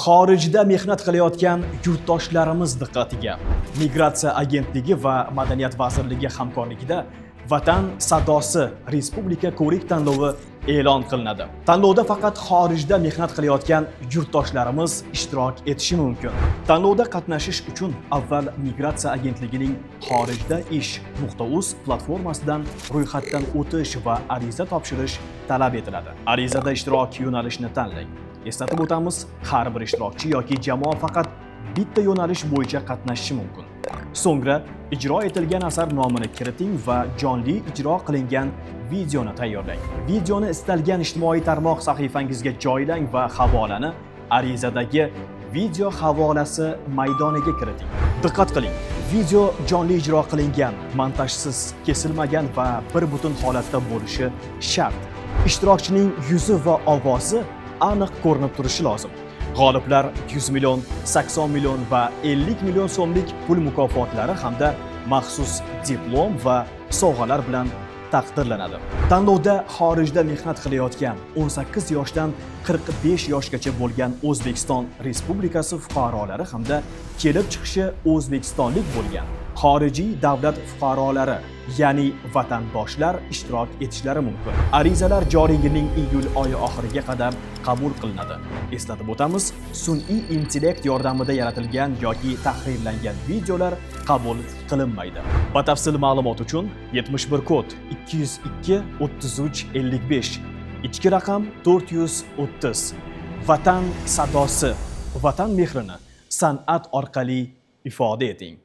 Xorijda mehnat qilayotgan yurtdoshlarimiz diqqatiga. Migratsiya agentligi va Madaniyat vazirligi hamkorligida Vatan sadosi Respublika ko'rik tanlovi e'lon qilinadi. Tanlovda faqat xorijda mehnat qilayotgan yurtdoshlarimiz ishtirok etishi mumkin. Tanlovda qatnashish uchun avval Migratsiya agentligining xorijda ish.uz platformasidan ro'yxatdan o'tish va ariza topshirish talab etiladi. Arizada ishtirok yo'nalishini tanlang. Eslatib o'tamiz, har bir ishtirokchi yoki jamoa faqat bitta yo'nalish bo'yicha qatnashishi mumkin. So'ngra ijro etilgan asar nomini kiriting va jonli ijro qilingan videoni tayyorlang. Videoni istalgan ijtimoiy tarmoq sahifangizga joylang va havolani arizadagi video havolasi maydoniga kiriting. Diqqat qiling, video jonli ijro qilingan, montajsiz, kesilmagan va bir butun holatda bo'lishi shart. Ishtirokchining yuzi va ovozi aniq ko'rinib turishi lozim. G'oliblar 100 million, 80 million va 50 million so'mlik pul mukofotlari hamda maxsus diplom va sovg'alar bilan taqdirlanadi. Tanlovda xorijda mehnat qilayotgan 18 yoshdan 45 yoshgacha bo'lgan O'zbekiston Respublikasi fuqarolari hamda kelib chiqishi o'zbekistonlik bo'lgan xorijiy davlat fuqarolari, ya'ni vatandoshlar ishtirok etishlari mumkin. Arizalar joriy yilning iyul oyi oxiriga qadar qabul qilinadi. Eslatib o'tamiz, sun'iy intellekt yordamida yaratilgan yoki tahrirlangan videolar qabul qilinmaydi. Batafsil ma'lumot uchun 71 kod 202 33 55, ichki raqam 430. Vatan sadosi, vatan mehrini san'at orqali ifoda eting.